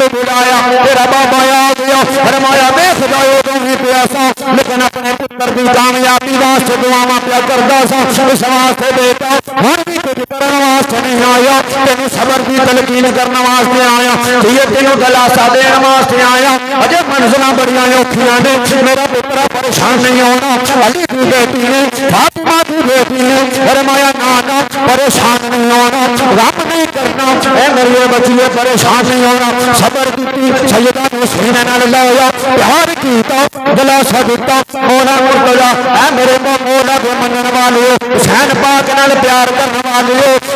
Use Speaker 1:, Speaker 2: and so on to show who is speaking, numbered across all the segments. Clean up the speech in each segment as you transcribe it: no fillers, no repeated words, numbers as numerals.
Speaker 1: बुलाया, तेरा बाबा आ गया। फरमाया देख जाओ तुम ही प्यासा, लेकिन अपने पुत्र की कामयाबी वास्ते दुआवां प्या करदा सा। इस वास्ते बेटा हुण भी कुछ करने वास्ते नहीं आया, तेनू सबर की तलकीन करने वास्ते आया, ये तेनू दिलासा देने वास्ते आया। अजे मंजिलां बड़ियां औखियां ने, मेरा पुत्रा परेशान नहीं होना। अली की बेटी ने, फातिमा की बेटी ने फरमाया ना ना परेशान नहीं होना, गम नहीं करना, ए मेरे बच्चे परेशान नहीं होना। सबर की सैयदा हुसैन नाल लाया, प्यार कीता, दिलासा दिता। मौला मुर्तजा ऐ मेरे मौला के मनन वाले हुसैन पाक नाल प्यार करने वाले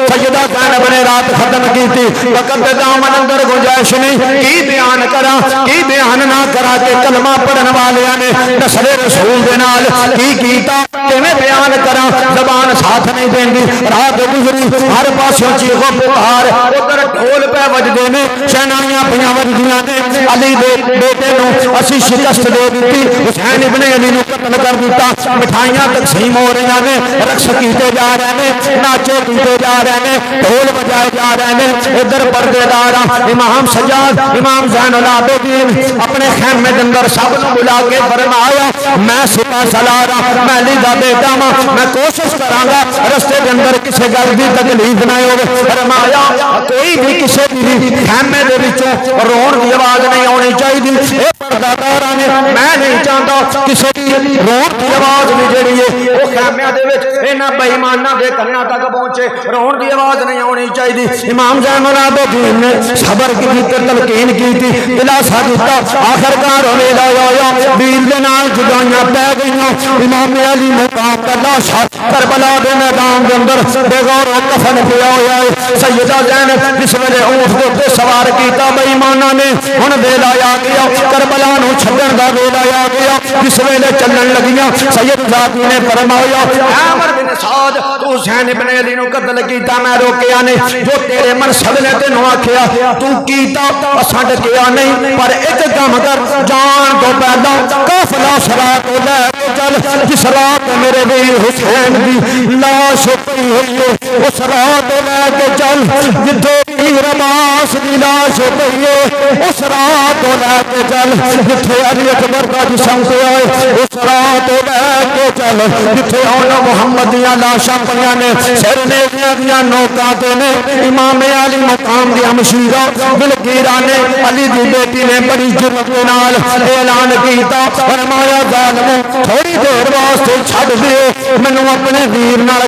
Speaker 1: सैयदा ज़ैनब ने रात खत्म की थी। वक़्त दामन अंदर गुंजाइश नहीं, की बयान करा की बयान ना करा के कलमा पढ़ने वाले ने नस्ले रसूल दे नाल की कीता, किवें बयान करा, ज़बान साथ नहीं देंदी। रात गुजरी हर पासों चीखो पुकार, उधर ढोल पे वजदे ने, शहनाइयां पियां वजदियां ने। अली दे बेटे नूं असीं शिकस्त दे दित्ती, हुसैन इब्ने अली नूं कत्ल कर दिता। मिठाइयां तकसीम हो रही ने, रक्स कीते जा रहे ने, नाचे कीते जा रहे ने, ढोल बजाए जा रहे ने। इधर पर्देदार इमाम सज्जाद इमाम ज़ैनुल आबिदीन अपने खैमे के अंदर सब नूं बुला के फरमाया, मैं सिपा सलार मैं अली दा बेटा वां, मैं कोशिश करांगा रस्ते के अंदर किसी गल की तकलीफ ना हो। फरमाया कोई भी किसी भी खैमे दे विचों रोण की आवाज नहीं आनी चाहिए। पर्दादार ने मैं नहीं चाहता किसी की रोण की आवाज भी जी है वो खैमिया बेईमाना के कन्ना तक पहुंचे, रोण की आवाज नहीं आनी चाहिए। इमाम ज़ैनुल आबिदीन ने सबर की तलकीन की थी, दिलासा दिता। आखिरकार वेला आया, वीर दे नाल जुदाइयां पै गईयां। इमाम अली मुकाम का लाशा करबला दे मैदान के अंदर बेगौर कफन पिया होया है। सैयदा ज़ैनब जिस वेले ऊंट के उत्ते सवार किया बेईमाना ने, हुण वेला आ गया करबला नूं छड्डण दा वेला आ गया। जिस वेले चलण लगियां सैयद ज़ाती ने फरमाया अमर बिन साद तू हुसैन इब्ने अली नूं कत्ल कीता, मैं रोकिया नहीं। जो तेरे मनसब ने तेनों आखिया तू कीता, असां डकिया नहीं। पर एक काम कर, जान तो पहला काफिला सरात तो लैके चल, जिस रात मेरे वीर हुसैन की लाश पई हुई है उस रात लैके चल। जिथे वीर अब्बास की लाश पई है उस रात लैके चल। जिथे अली अकबर का जिस्म पिया है उस रात लैके चल। जिथे औला मुहम्मद दियां लाशां पईयां ने, सिर ने दियां नोकां ते ने। इमाम अली मुकाम दी हमशीरा बिलकीरा ने अली दी बेटी ने बड़ी जुर्रत के नाल ऐलान कीता, फरमाया जालिमो थोड़ी देर वास्ते छड्ड दिओ, मैनूं अपने वीर नाल